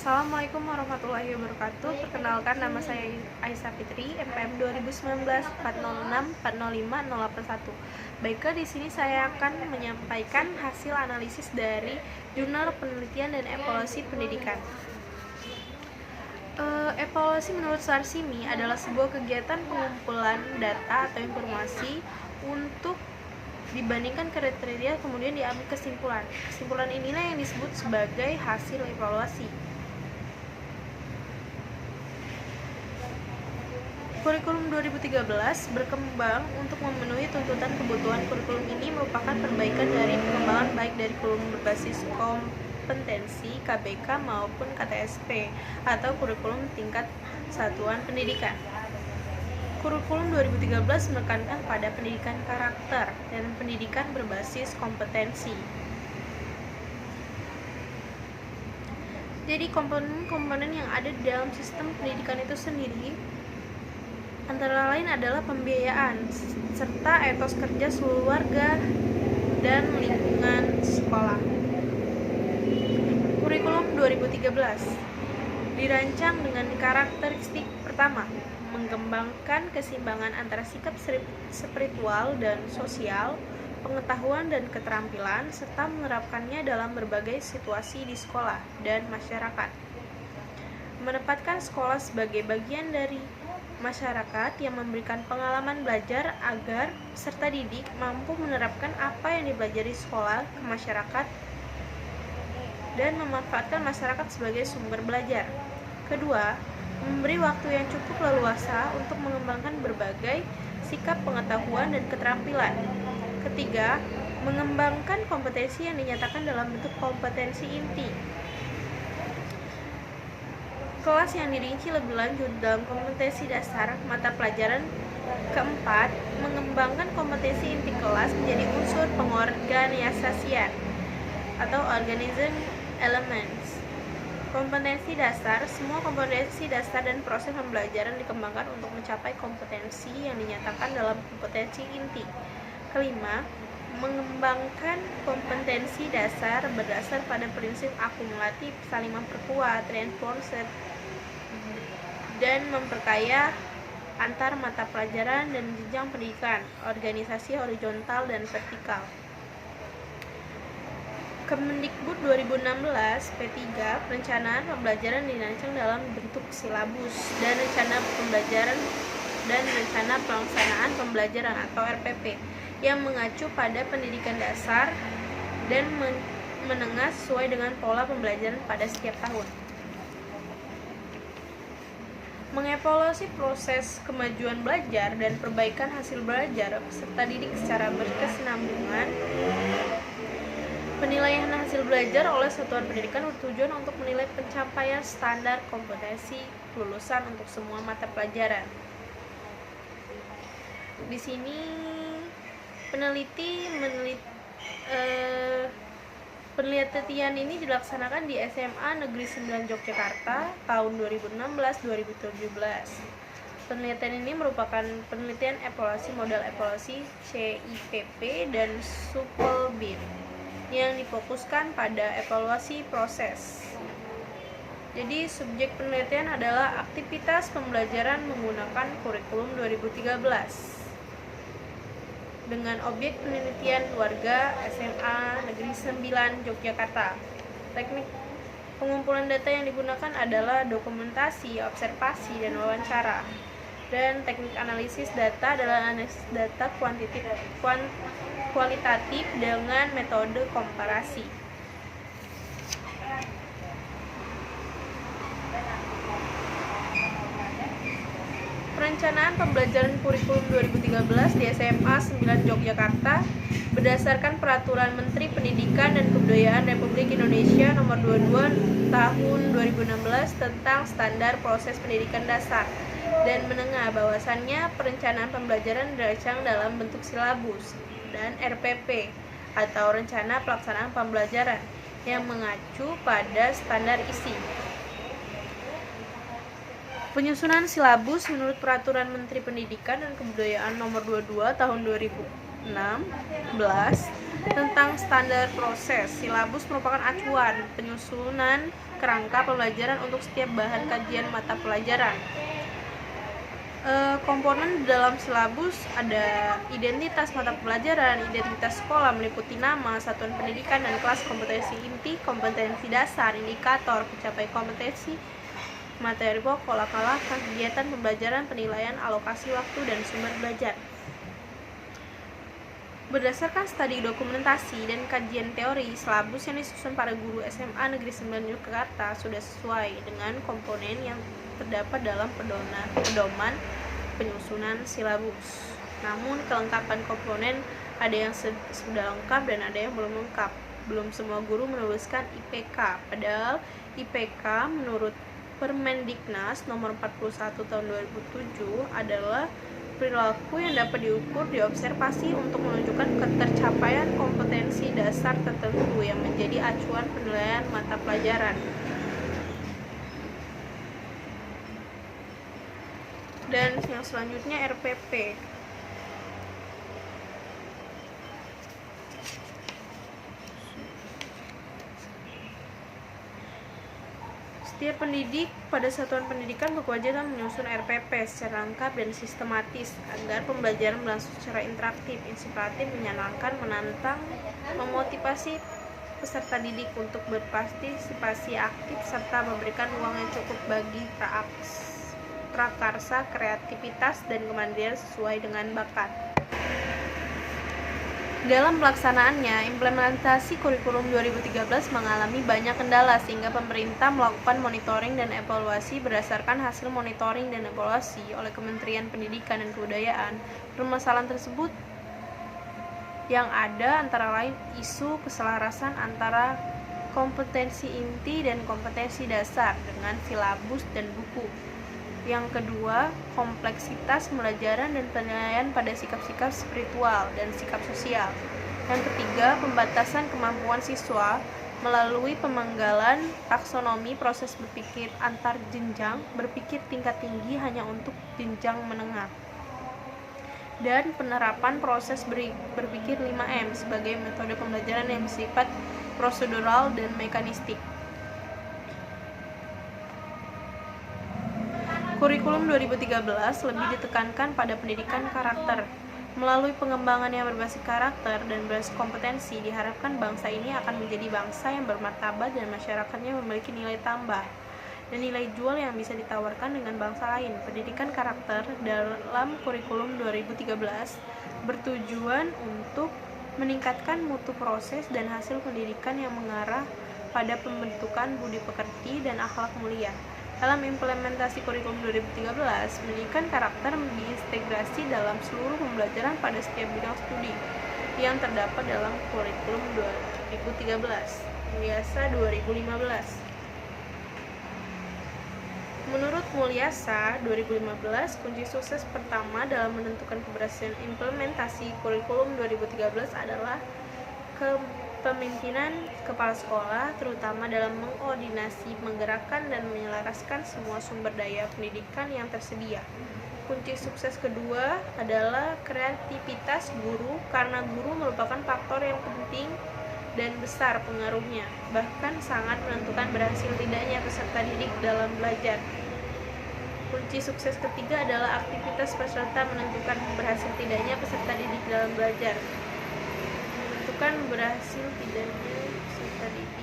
Assalamualaikum warahmatullahi wabarakatuh. Perkenalkan, nama saya Aisyah Fitri, MPM 2019 406 405 081. Baiklah, di sini saya akan menyampaikan hasil analisis dari Jurnal Penelitian dan Evaluasi Pendidikan. Evaluasi menurut Sarsimi adalah sebuah kegiatan pengumpulan data atau informasi untuk dibandingkan kriteria, kemudian diambil kesimpulan. Kesimpulan inilah yang disebut sebagai hasil evaluasi. Kurikulum 2013 berkembang untuk memenuhi tuntutan kebutuhan. Kurikulum ini merupakan perbaikan dari pengembangan baik dari kurikulum berbasis kompetensi KBK maupun KTSP atau kurikulum tingkat satuan pendidikan. Kurikulum 2013 menekankan pada pendidikan karakter dan pendidikan berbasis kompetensi. Jadi komponen-komponen yang ada di dalam sistem pendidikan itu sendiri antara lain adalah pembiayaan serta etos kerja seluruh warga dan lingkungan sekolah. Kurikulum 2013 dirancang dengan karakteristik pertama, mengembangkan keseimbangan antara sikap spiritual dan sosial, pengetahuan dan keterampilan, serta menerapkannya dalam berbagai situasi di sekolah dan masyarakat. Menempatkan sekolah sebagai bagian dari masyarakat yang memberikan pengalaman belajar agar peserta didik mampu menerapkan apa yang dipelajari sekolah ke masyarakat dan memanfaatkan masyarakat sebagai sumber belajar. Kedua, memberi waktu yang cukup leluasa untuk mengembangkan berbagai sikap pengetahuan dan keterampilan. Ketiga, mengembangkan kompetensi yang dinyatakan dalam bentuk kompetensi inti. Kelas yang dirinci lebih lanjut dalam kompetensi dasar mata pelajaran. Keempat, mengembangkan kompetensi inti kelas menjadi unsur pengorganisasian atau organism elements. Kompetensi dasar, semua kompetensi dasar dan proses pembelajaran dikembangkan untuk mencapai kompetensi yang dinyatakan dalam kompetensi inti. Kelima, mengembangkan kompetensi dasar berdasar pada prinsip akumulatif, saling memperkuat, reinforced, dan memperkaya antar mata pelajaran dan jenjang pendidikan, organisasi horizontal dan vertikal. Kemendikbud 2016 P3, perencanaan pembelajaran dirancang dalam bentuk silabus dan rencana pembelajaran dan rencana pelaksanaan pembelajaran atau RPP yang mengacu pada pendidikan dasar dan menengah sesuai dengan pola pembelajaran pada setiap tahun. Mengevaluasi proses kemajuan belajar dan perbaikan hasil belajar peserta didik secara berkesinambungan. Penilaian hasil belajar oleh satuan pendidikan bertujuan untuk menilai pencapaian standar kompetensi kelulusan untuk semua mata pelajaran. Di sini penelitian ini dilaksanakan di SMA Negeri 9 Yogyakarta tahun 2016-2017. Penelitian ini merupakan penelitian evaluasi modal evaluasi CIPP dan Supelbin yang difokuskan pada evaluasi proses. Jadi subjek penelitian adalah aktivitas pembelajaran menggunakan kurikulum 2013 dengan objek penelitian warga SMA Negeri 9 Yogyakarta. Teknik pengumpulan data yang digunakan adalah dokumentasi, observasi, dan wawancara. Dan teknik analisis data adalah analisis data kualitatif dengan metode komparasi. Perencanaan pembelajaran kurikulum 2013 di SMA 9 Yogyakarta berdasarkan Peraturan Menteri Pendidikan dan Kebudayaan Republik Indonesia Nomor 22 Tahun 2016 tentang Standar Proses Pendidikan Dasar dan Menengah, bahwasannya perencanaan pembelajaran dirancang dalam bentuk silabus dan RPP atau Rencana Pelaksanaan Pembelajaran yang mengacu pada standar isi. Penyusunan silabus menurut Peraturan Menteri Pendidikan dan Kebudayaan Nomor 22 Tahun 2016 Tentang standar proses, silabus merupakan acuan penyusunan kerangka pembelajaran untuk setiap bahan kajian mata pelajaran. Komponen dalam silabus ada identitas mata pelajaran, identitas sekolah meliputi nama, satuan pendidikan, dan kelas, kompetensi inti, kompetensi dasar, indikator, pencapaian kompetensi, materi pokok, langkah-langkah, kegiatan pembelajaran, penilaian, alokasi waktu, dan sumber belajar. Berdasarkan studi dokumentasi dan kajian teori, silabus yang disusun para guru SMA Negeri 9 Yogyakarta sudah sesuai dengan komponen yang terdapat dalam pedoman penyusunan silabus. Namun kelengkapan komponen ada yang sudah lengkap dan ada yang belum lengkap. Belum semua guru menuliskan IPK, padahal IPK menurut Permendiknas nomor 41 tahun 2007 adalah perilaku yang dapat diukur, diobservasi untuk menunjukkan ketercapaian kompetensi dasar tertentu yang menjadi acuan penilaian mata pelajaran. Dan yang selanjutnya RPP. Setiap pendidik pada satuan pendidikan berkewajiban menyusun RPP secara lengkap dan sistematis agar pembelajaran berlangsung secara interaktif, inspiratif, menyenangkan, menantang, memotivasi peserta didik untuk berpartisipasi aktif serta memberikan ruang yang cukup bagi prakarsa, kreativitas, dan kemandirian sesuai dengan bakat. Dalam pelaksanaannya, implementasi kurikulum 2013 mengalami banyak kendala sehingga pemerintah melakukan monitoring dan evaluasi berdasarkan hasil monitoring dan evaluasi oleh Kementerian Pendidikan dan Kebudayaan. Permasalahan tersebut yang ada antara lain isu keselarasan antara kompetensi inti dan kompetensi dasar dengan silabus dan buku. Yang kedua, kompleksitas pembelajaran dan penilaian pada sikap-sikap spiritual dan sikap sosial. Yang ketiga, pembatasan kemampuan siswa melalui pemanggalan taksonomi proses berpikir antar jenjang, berpikir tingkat tinggi hanya untuk jenjang menengah. Dan penerapan proses berpikir 5M sebagai metode pembelajaran yang bersifat prosedural dan mekanistik. Kurikulum 2013 lebih ditekankan pada pendidikan karakter. Melalui pengembangan yang berbasis karakter dan berbasis kompetensi, diharapkan bangsa ini akan menjadi bangsa yang bermartabat dan masyarakatnya memiliki nilai tambah dan nilai jual yang bisa ditawarkan dengan bangsa lain. Pendidikan karakter dalam kurikulum 2013 bertujuan untuk meningkatkan mutu proses dan hasil pendidikan yang mengarah pada pembentukan budi pekerti dan akhlak mulia. Dalam implementasi kurikulum 2013, pendidikan karakter diintegrasi dalam seluruh pembelajaran pada setiap bidang studi yang terdapat dalam kurikulum 2013, Mulyasa 2015. Menurut Mulyasa 2015, kunci sukses pertama dalam menentukan keberhasilan implementasi kurikulum 2013 adalah kepemimpinan kepala sekolah, terutama dalam mengkoordinasi, menggerakkan, dan menyelaraskan semua sumber daya pendidikan yang tersedia. Kunci sukses kedua adalah kreativitas guru, karena guru merupakan faktor yang penting dan besar pengaruhnya, bahkan sangat menentukan berhasil tidaknya peserta didik dalam belajar. Kunci sukses ketiga adalah aktivitas peserta menentukan berhasil tidaknya peserta didik dalam belajar. Menentukan berhasil tidaknya peserta didik.